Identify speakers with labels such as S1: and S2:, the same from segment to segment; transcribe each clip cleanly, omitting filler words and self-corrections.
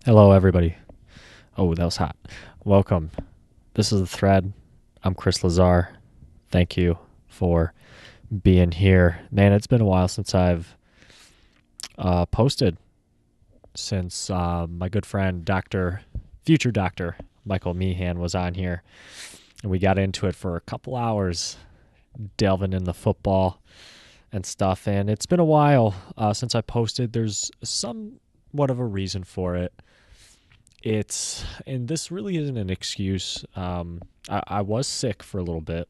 S1: Hello, everybody. Oh, that was hot. Welcome. This is The Thread. I'm Chris Lazar. Thank you for being here. Man, it's been a while since I've posted, since my good friend, future Dr. Michael Meehan was on here. And we got into it for a couple hours, delving in the football and stuff. And it's been a while since I posted. There's somewhat of a reason for it. And this really isn't an excuse. I was sick for a little bit,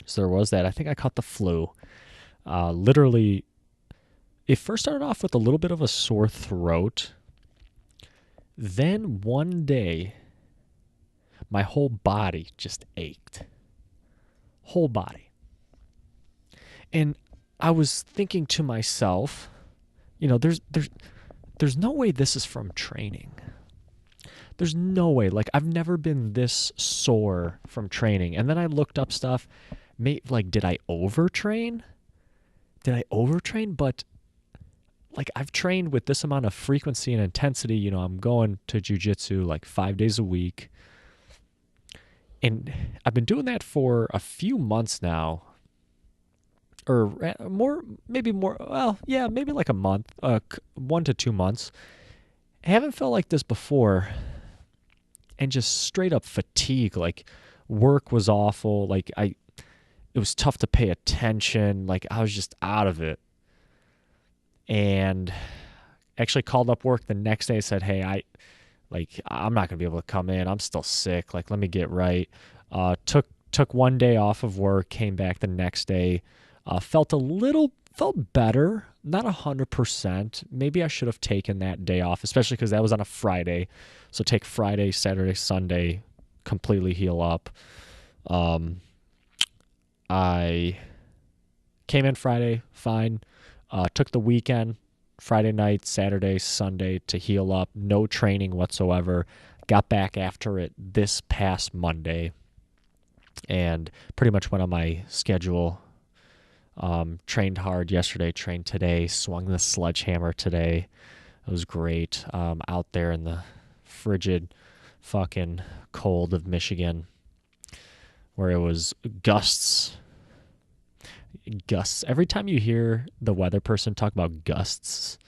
S1: so there was that. I think I caught the flu. Literally, it first started off with a little bit of a sore throat. Then one day, my whole body just ached. Whole body. And I was thinking to myself, there's no way this is from training. There's no way. Like, I've never been this sore from training. And then I looked up stuff. Did I overtrain? But, like, I've trained with this amount of frequency and intensity. I'm going to jiu-jitsu, like, 5 days a week. And I've been doing that for a few months now. Or maybe like a month, 1 to 2 months. I haven't felt like this before. And just straight up fatigue. Like, work was awful. Like, it was tough to pay attention. Like, I was just out of it. And actually called up work the next day, said, hey, I'm not gonna be able to come in. I'm still sick. Like, let me get right. Took 1 day off of work, came back the next day, felt better, not 100%. Maybe I should have taken that day off, especially because that was on a Friday. So take Friday, Saturday, Sunday, completely heal up. I came in Friday, fine. Took the weekend, Friday night, Saturday, Sunday to heal up. No training whatsoever. Got back after it this past Monday and pretty much went on my schedule. Trained hard yesterday, trained today, swung the sledgehammer today. It was great. Out there in the frigid fucking cold of Michigan where it was gusts. Every time you hear the weather person talk about gusts,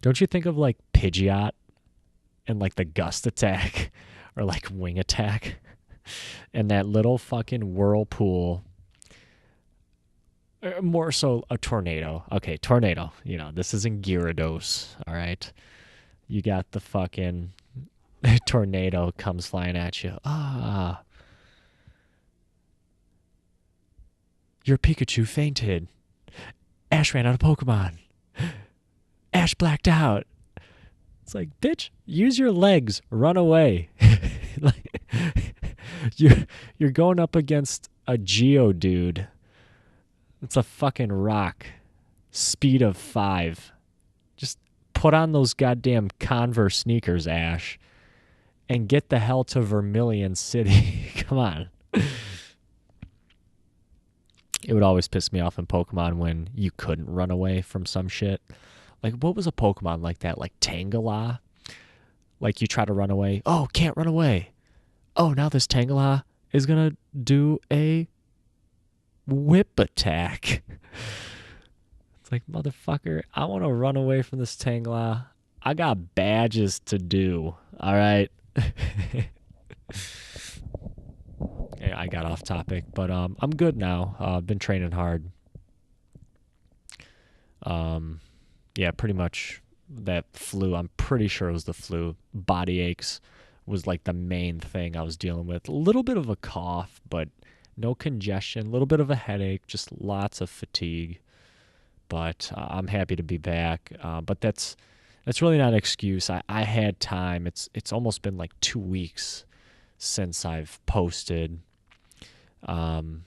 S1: don't you think of like Pidgeot and like the gust attack or like wing attack and that little fucking whirlpool? More so a tornado. Okay, tornado. This isn't Gyarados, all right? You got the fucking tornado comes flying at you. Your Pikachu fainted. Ash ran out of Pokemon. Ash blacked out. It's like, bitch, use your legs. Run away. Like, you're going up against a Geodude. It's a fucking rock. Speed of 5. Just put on those goddamn Converse sneakers, Ash, and get the hell to Vermilion City. Come on. It would always piss me off in Pokemon when you couldn't run away from some shit. Like, what was a Pokemon like that? Like Tangela? Like, you try to run away. Oh, can't run away. Oh, now this Tangela is going to do a whip attack. It's like, motherfucker, I want to run away from this Tangela. I got badges to do. All right. Yeah, I got off topic, but I'm good now. I've been training hard. Yeah, pretty much that flu. I'm pretty sure it was the flu. Body aches was like the main thing I was dealing with. A little bit of a cough, but no congestion. A little bit of a headache. Just lots of fatigue. But I'm happy to be back. But that's really not an excuse. I had time. It's almost been like 2 weeks since I've posted. And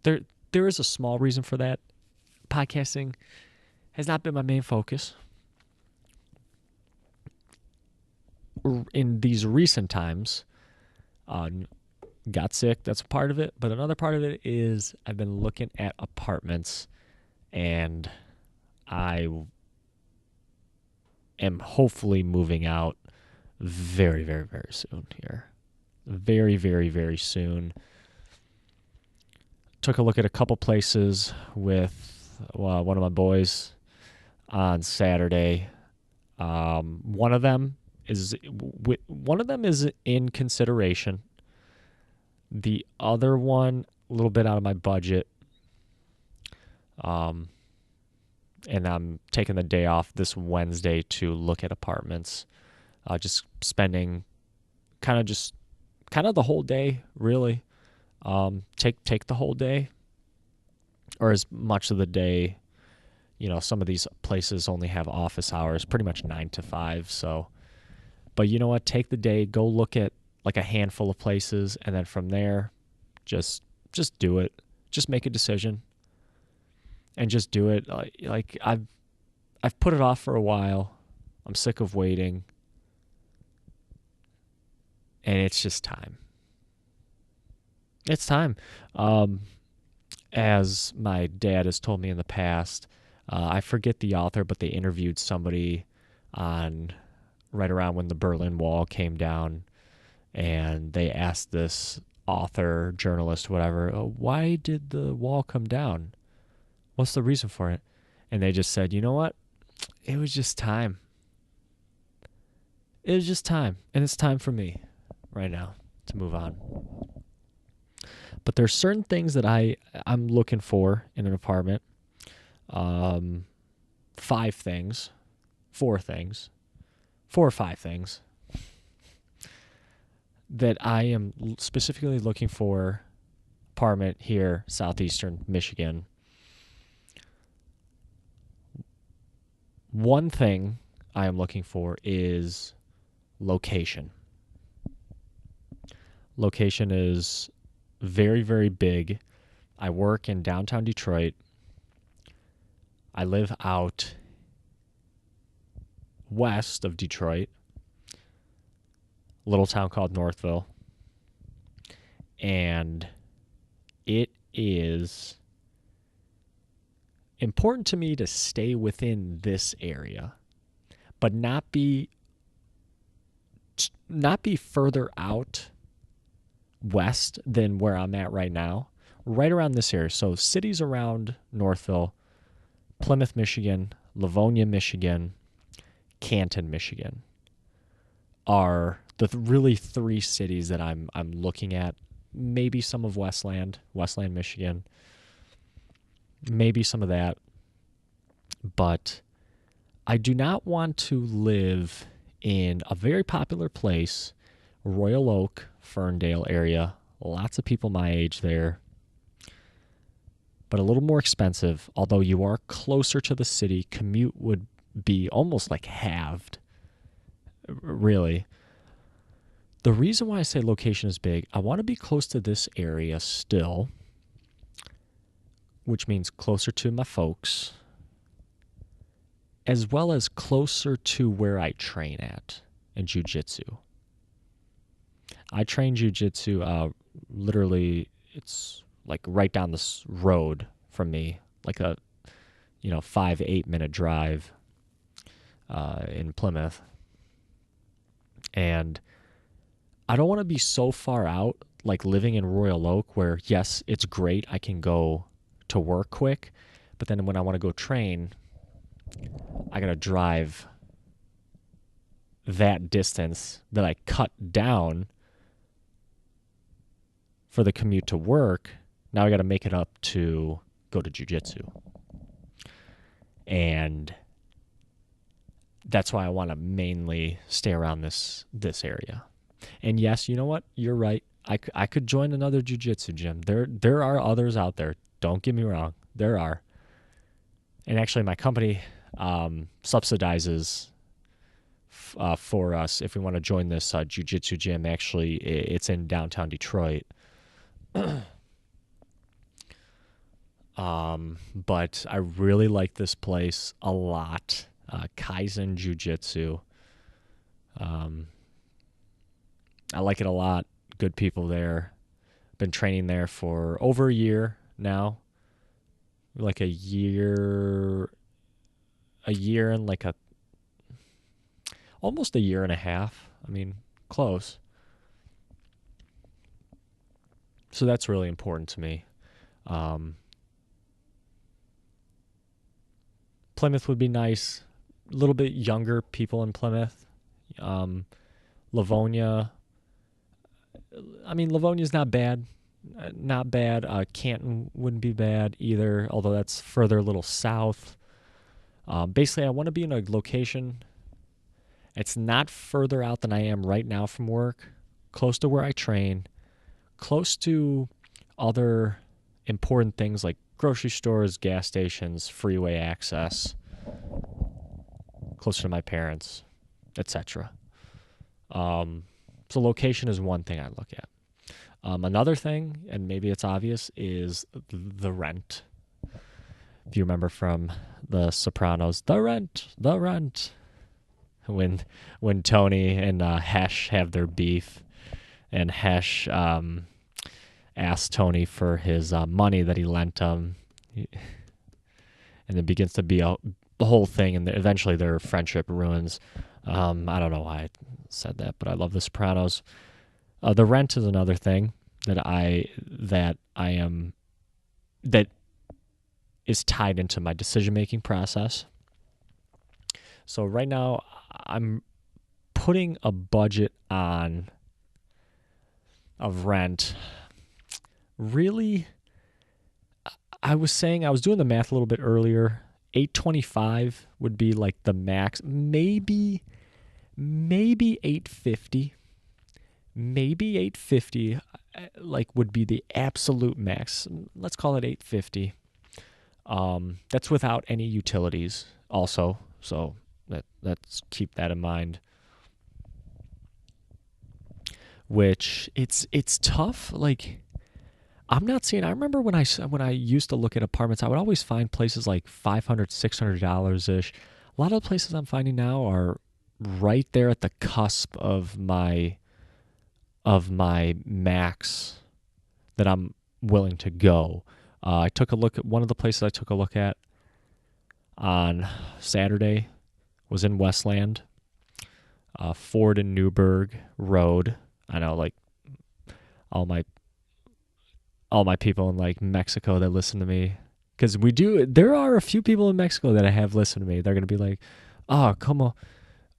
S1: there is a small reason for that. Podcasting has not been my main focus. In these recent times, got sick. That's a part of it. But another part of it is I've been looking at apartments, and I am hopefully moving out very, very, very soon here. Very, very, very soon. Took a look at a couple places with one of my boys on Saturday. One of them is in consideration. The other one, a little bit out of my budget. And I'm taking the day off this Wednesday to look at apartments. Just spending kind of the whole day, really. Take the whole day, or as much of the day. Some of these places only have office hours, pretty much 9 to 5. So, but you know what? Take the day, go look at like a handful of places, and then from there, just do it. Just make a decision, and just do it. Like I've put it off for a while. I'm sick of waiting, and it's just time. It's time. As my dad has told me in the past, I forget the author, but they interviewed somebody on right around when the Berlin Wall came down, and they asked this author, journalist, whatever, why did the wall come down? What's the reason for it? And they just said, you know what? It was just time. It was just time. And it's time for me right now to move on. But there's certain things that I'm looking for in an apartment. 4 or 5 things that I am specifically looking for apartment here, southeastern Michigan. One thing I am looking for is location. Location is very, very big. I work in downtown Detroit. I live out west of Detroit, a little town called Northville. And it is important to me to stay within this area, but not be further out west than where I'm at right now, right around this area. So cities around Northville, Plymouth, Michigan, Livonia, Michigan, Canton, Michigan are the really 3 cities that I'm looking at. Maybe some of Westland, Michigan, maybe some of that. But I do not want to live in a very popular place, Royal Oak, Ferndale area. Lots of people my age there, but a little more expensive. Although you are closer to the city, commute would be almost like halved, really. The reason why I say location is big, I want to be close to this area still, which means closer to my folks, as well as closer to where I train at in jiu-jitsu. I train jiu-jitsu, literally, it's like right down this road from me, like a 5-8 minute drive in Plymouth. And I don't want to be so far out, like living in Royal Oak, where yes, it's great, I can go to work quick, but then when I want to go train, I gotta drive that distance that I cut down for the commute to work. Now I gotta make it up to go to jiu-jitsu. And that's why I want to mainly stay around this area. And yes, you know what? You're right. I could join another jiu-jitsu gym. There are others out there. Don't get me wrong. There are. And actually, my company subsidizes for us if we want to join this jiu-jitsu gym. Actually, it's in downtown Detroit. But I really like this place a lot. Kaizen Jiu-Jitsu. I like it a lot. Good people there. Been training there for over a year now. Like a year and like almost a year and a half. I mean, close. So that's really important to me. Um, Plymouth would be nice. A little bit younger people in Plymouth. Um, Livonia. I mean, Livonia's not bad. Not bad. Canton wouldn't be bad either, although that's further a little south. Basically, I want to be in a location. It's not further out than I am right now from work, close to where I train, close to other important things like grocery stores, gas stations, freeway access, closer to my parents, etc. So location is one thing I look at. Another thing, and maybe it's obvious, is the rent. If you remember from The Sopranos, the rent. When Tony and Hesh have their beef, and Hesh asks Tony for his money that he lent him, and it begins to be the whole thing, and eventually their friendship ruins. I don't know why I said that, but I love The Sopranos. The rent is another thing that is tied into my decision-making process. So right now I'm putting a budget on of rent. Really, I was doing the math a little bit earlier. $825 would be like the max. Maybe $850. Maybe $850 like would be the absolute max. Let's call it $850. That's without any utilities also. So let's keep that in mind. Which it's tough. Like, I'm not seeing. I remember when I used to look at apartments, I would always find places like $500, $600 ish. A lot of the places I'm finding now are right there at the cusp of my max that I'm willing to go. I took a look at one of the places I took a look at on Saturday was in Westland, Ford and Newburgh Road. I know, like, all my people in like Mexico that listen to me, because there are a few people in Mexico that I have listened to me. They're gonna be like, oh, como,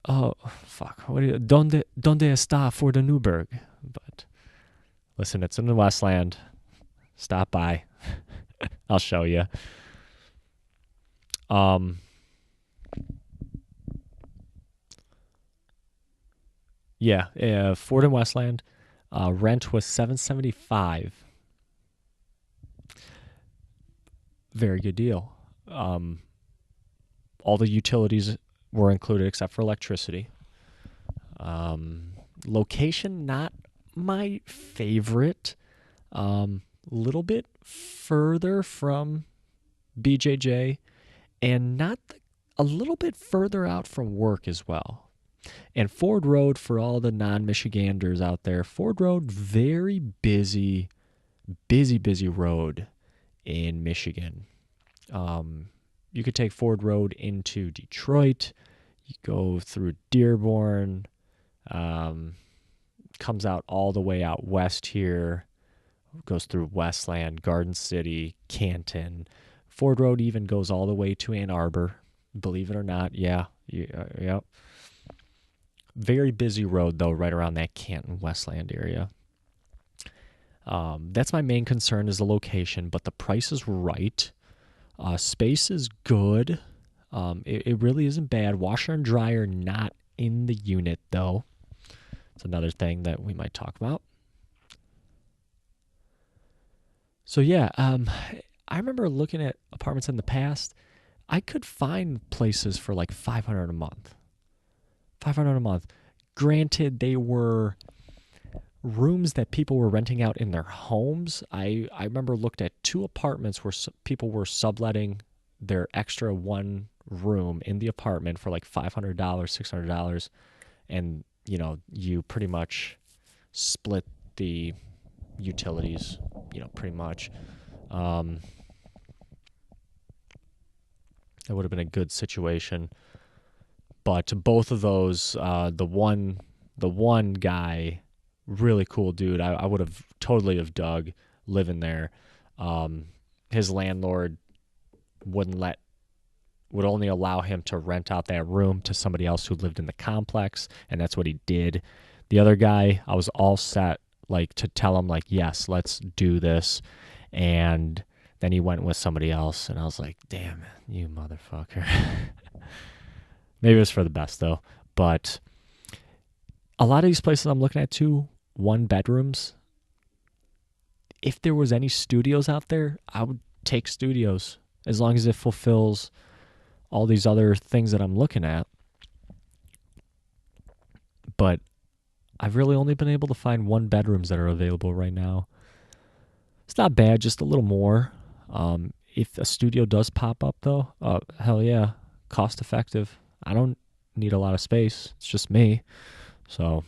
S1: oh, fuck, donde está Ford and Newburgh? But listen, it's in the Westland. Stop by. I'll show you. Ford and Westland. Rent was $775. Very good deal. All the utilities were included except for electricity. Location, not my favorite. Little bit further from BJJ, and a little bit further out from work as well. And Ford Road, for all the non-Michiganders out there, Ford Road, very busy road in Michigan. You could take Ford Road into Detroit. You go through Dearborn, comes out all the way out west here, goes through Westland, Garden City, Canton. Ford Road even goes all the way to Ann Arbor, believe it or not. Yeah. Very busy road, though, right around that Canton, Westland area. That's my main concern, is the location, but the price is right. Space is good. It really isn't bad. Washer and dryer not in the unit, though. It's another thing that we might talk about. So yeah, I remember looking at apartments in the past. I could find places for like $500 a month. $500 a month. Granted, they were rooms that people were renting out in their homes. I remember looked at 2 apartments where people were subletting their extra one room in the apartment for like $500, $600, and you pretty much split the utilities, pretty much. That would have been a good situation. But both of those, the one guy, really cool dude. I would have totally have dug living there. His landlord wouldn't let would only allow him to rent out that room to somebody else who lived in the complex, and that's what he did. The other guy, I was all set like to tell him like, yes, let's do this, and then he went with somebody else, and I was like, damn, you motherfucker. Maybe it was for the best though, but a lot of these places I'm looking at too, 1 bedrooms. If there was any studios out there, I would take studios as long as it fulfills all these other things that I'm looking at. But I've really only been able to find 1 bedrooms that are available right now. It's not bad, just a little more. If a studio does pop up though, hell yeah, cost effective. I don't need a lot of space. It's just me. So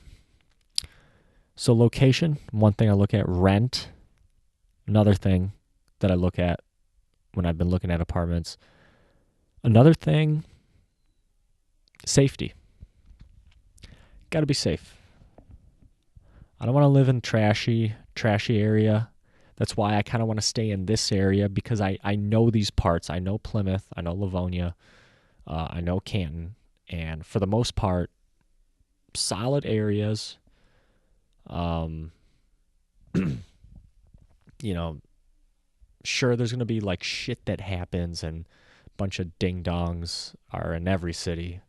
S1: location, one thing I look at. Rent, another thing that I look at when I've been looking at apartments. Another thing, safety. Got to be safe. I don't want to live in trashy area. That's why I kind of want to stay in this area, because I know these parts. I know Plymouth. I know Livonia. I know Canton. And for the most part, solid areas. Sure, there's going to be like shit that happens, and a bunch of ding-dongs are in every city.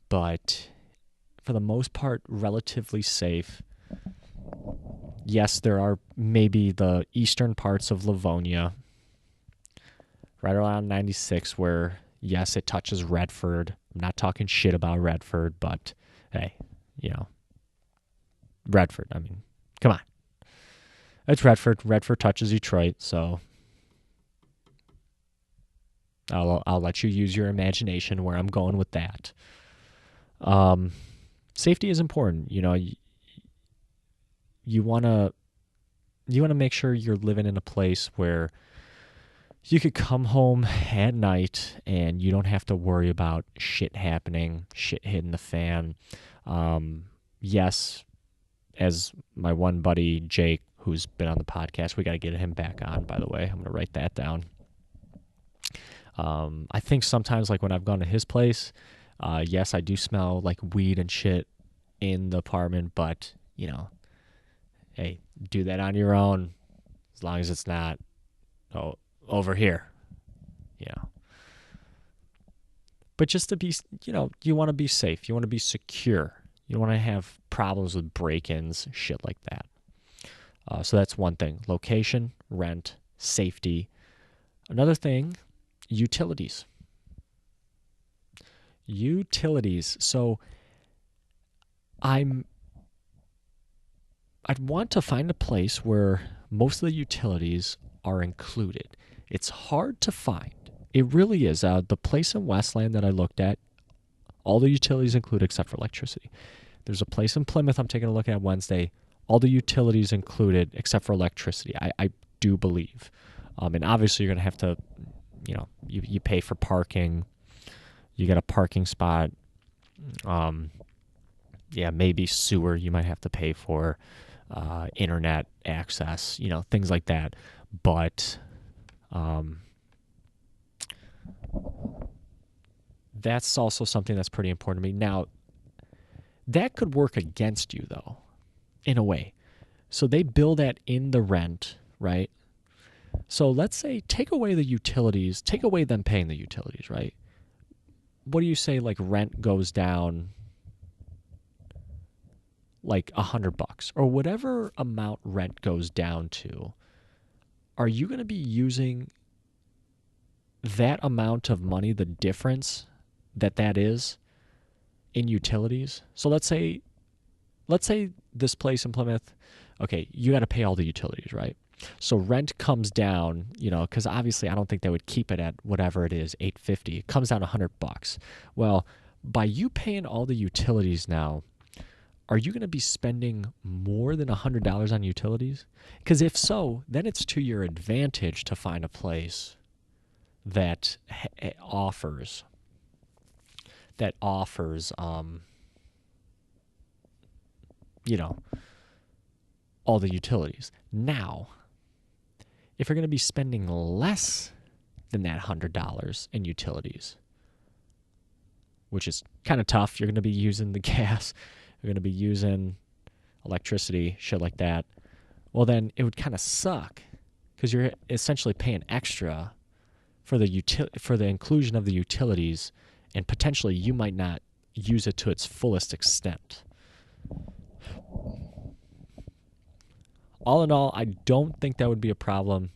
S1: But for the most part, relatively safe. Yes, there are maybe the eastern parts of Livonia, right around 96, where, yes, it touches Redford. I'm not talking shit about Redford, but hey, Redford, I mean, come on. It's Redford. Redford touches Detroit, so I'll let you use your imagination where I'm going with that. Safety is important. You want to make sure you're living in a place where you could come home at night and you don't have to worry about shit happening, shit hitting the fan. Yes, as my one buddy Jake, who's been on the podcast, we got to get him back on, by the way. I'm going to write that down. I think sometimes, like when I've gone to his place, yes, I do smell like weed and shit in the apartment, but, hey, do that on your own, as long as it's not over here, But just to be, you want to be safe. You want to be secure. You don't want to have problems with break-ins, shit like that. So that's one thing. Location, rent, safety. Another thing, utilities. So I'd want to find a place where most of the utilities are included. It's hard to find. It really is. The place in Westland that I looked at, all the utilities included except for electricity. There's a place in Plymouth I'm taking a look at Wednesday. All the utilities included except for electricity, I do believe. And obviously you're going to have to, you pay for parking. You get a parking spot. Maybe sewer you might have to pay for. Internet access, things like that. But that's also something that's pretty important to me. Now, that could work against you, though, in a way. So they bill that in the rent, right? So let's say take away the utilities, take away them paying the utilities, right? What do you say, like, rent goes down like $100 or whatever amount rent goes down to? Are you going to be using that amount of money, the difference that is, in utilities? So let's say this place in Plymouth, okay, you got to pay all the utilities, right? So rent comes down, because obviously I don't think they would keep it at whatever it is, $850. It comes down $100. Well, by you paying all the utilities now, are you going to be spending more than $100 on utilities? Because if so, then it's to your advantage to find a place that offers that offers, you know, all the utilities. Now, if you're going to be spending less than that $100 in utilities, which is kind of tough, you're going to be using the gas, you're going to be using electricity, shit like that. Well, then it would kind of suck because you're essentially paying extra for the inclusion of the utilities, and potentially you might not use it to its fullest extent. All in all, I don't think that would be a problem.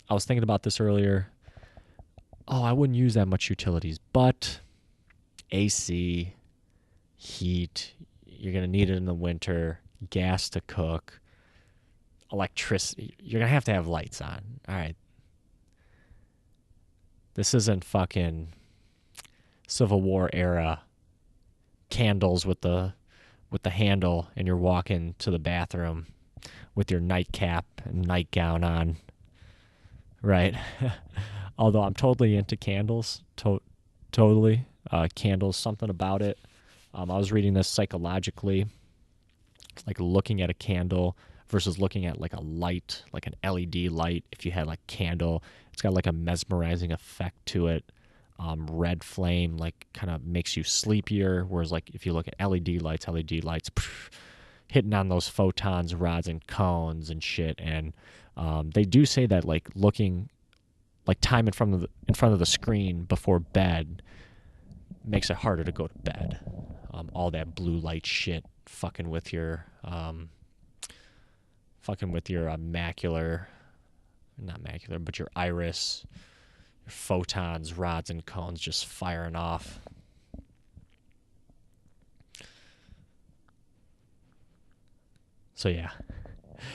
S1: I was thinking about this earlier. Oh, I wouldn't use that much utilities, but AC, heat, you're going to need it in the winter, gas to cook, electricity. You're going to have lights on. All right. This isn't fucking Civil War era candles with the handle, and you're walking to the bathroom with your nightcap and nightgown on, right? Although I'm totally into candles, totally. Candles, something about it. I was reading this psychologically, like looking at a candle versus looking at like a light, like an LED light. If you had like candle, it's got like a mesmerizing effect to it. Red flame like kind of makes you sleepier, whereas like if you look at LED lights, hitting on those photons, rods, and cones and shit. And they do say that like looking like time in front of the screen before bed makes it harder to go to bed. All that blue light shit fucking with your macular, not macular, but your iris, your photons, rods, and cones just firing off. So yeah,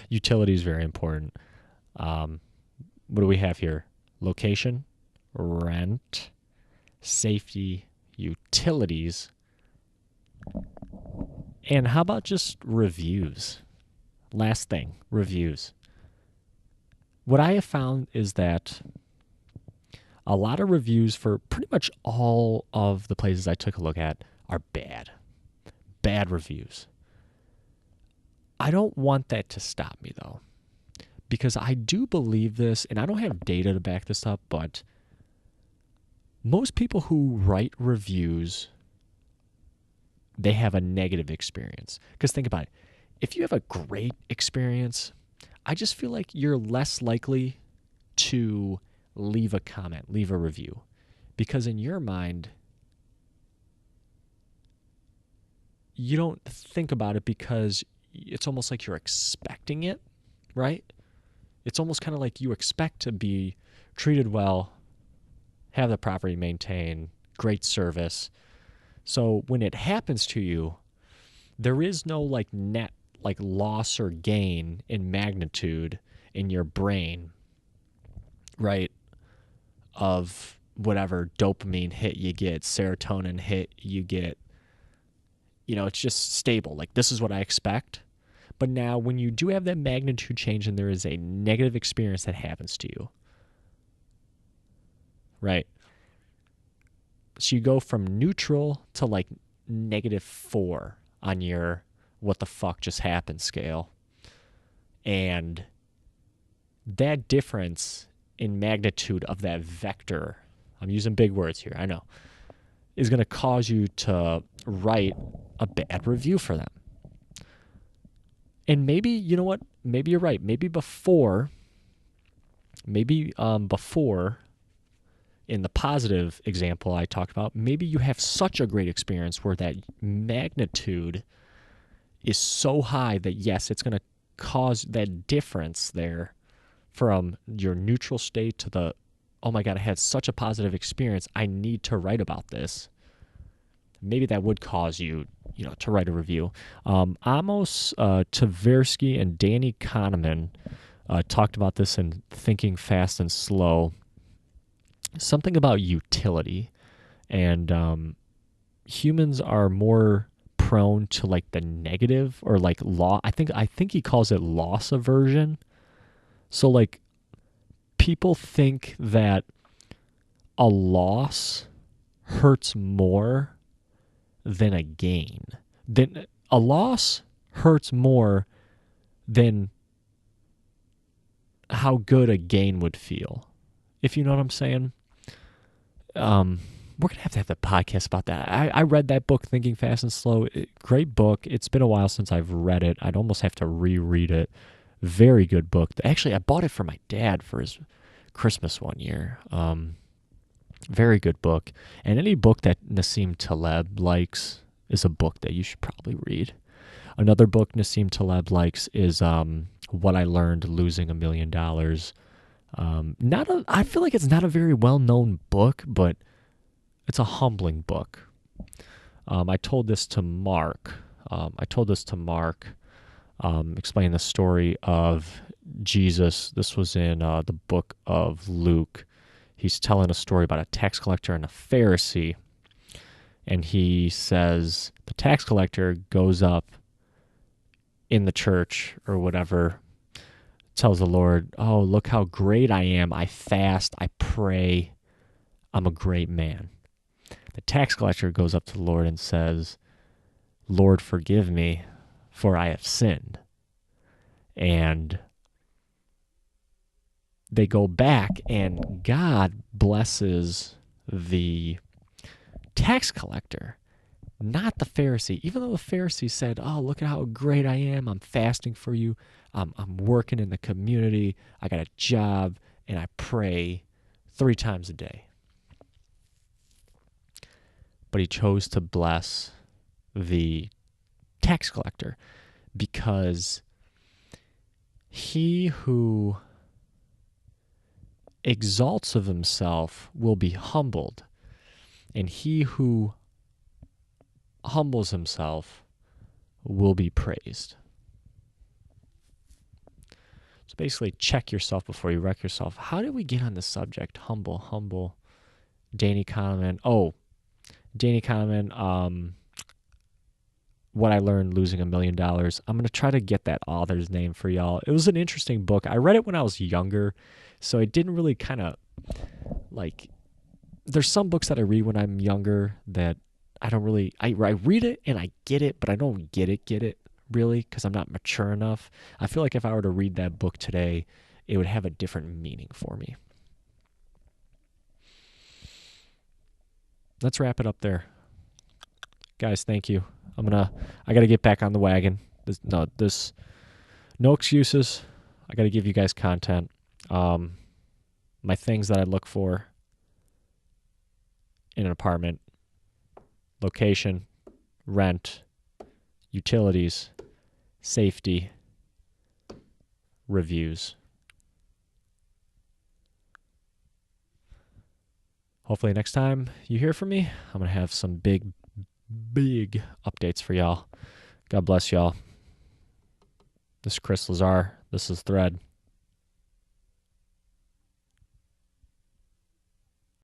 S1: utility is very important. What do we have here? Location, rent, safety, utilities, and how about just reviews? Last thing, reviews. What I have found is that a lot of reviews for pretty much all of the places I took a look at are bad. Bad reviews. I don't want that to stop me, though, because I do believe this, and I don't have data to back this up, but most people who write reviews, they have a negative experience. Because think about it. If you have a great experience, I just feel like you're less likely to leave a comment, leave a review. Because in your mind, you don't think about it because it's almost like you're expecting it, right? It's almost kind of like you expect to be treated well, have the property maintained, great service. So when it happens to you, there is no like net like loss or gain in magnitude in your brain, right? Of whatever dopamine hit you get, serotonin hit you get. It's just stable. Like, this is what I expect. But now when you do have that magnitude change and there is a negative experience that happens to you, right? So you go from neutral to like -4 on your what the fuck just happened scale. And that difference in magnitude of that vector, I'm using big words here, I know, is going to cause you to write a bad review for them. And maybe, you know what? Maybe you're right. Maybe before in the positive example I talked about, maybe you have such a great experience where that magnitude is so high that, yes, it's going to cause that difference there from your neutral state to the, oh my God, I had such a positive experience, I need to write about this. Maybe that would cause you, to write a review. Amos Tversky and Danny Kahneman talked about this in Thinking Fast and Slow. Something about utility, and humans are more prone to like the negative or like I think he calls it loss aversion. So like people think that a loss hurts more than a gain. Then a loss hurts more than how good a gain would feel. If you know what I'm saying. We're going to have the podcast about that. I read that book, Thinking Fast and Slow. Great book. It's been a while since I've read it. I'd almost have to reread it. Very good book. Actually, I bought it for my dad for his Christmas one year. Very good book. And any book that Nassim Taleb likes is a book that you should probably read. Another book Nassim Taleb likes is What I Learned Losing $1 Million. I feel like it's not a very well-known book, but it's a humbling book. I told this to Mark. Explaining the story of Jesus. This was in the book of Luke. He's telling a story about a tax collector and a Pharisee. And he says the tax collector goes up in the church or whatever, tells the Lord, "Oh, look how great I am. I fast, I pray. I'm a great man." The tax collector goes up to the Lord and says, "Lord, forgive me, for I have sinned." And they go back, and God blesses the tax collector, not the Pharisee. Even though the Pharisee said, "Oh, look at how great I am. I'm fasting for you. I'm working in the community. I got a job, and I pray 3 times a day." But he chose to bless the tax collector because he who exalts of himself will be humbled, and he who humbles himself will be praised. So basically, check yourself before you wreck yourself. How did we get on this subject? Humble. Danny Kahneman. Danny Kahneman, What I Learned Losing $1 Million. I'm going to try to get that author's name for y'all. It was an interesting book. I read it when I was younger, so it didn't really kind of, there's some books that I read when I'm younger that I don't really, I read it and I get it, but I don't get it really because I'm not mature enough. I feel like if I were to read that book today, it would have a different meaning for me. Let's wrap it up there. Guys, thank you. I got to get back on the wagon. No excuses. I got to give you guys content. My things that I look for in an apartment: location, rent, utilities, safety, reviews. Hopefully next time you hear from me, I'm going to have some big updates for y'all. God bless y'all. This is Chris Lazar. This is Thread.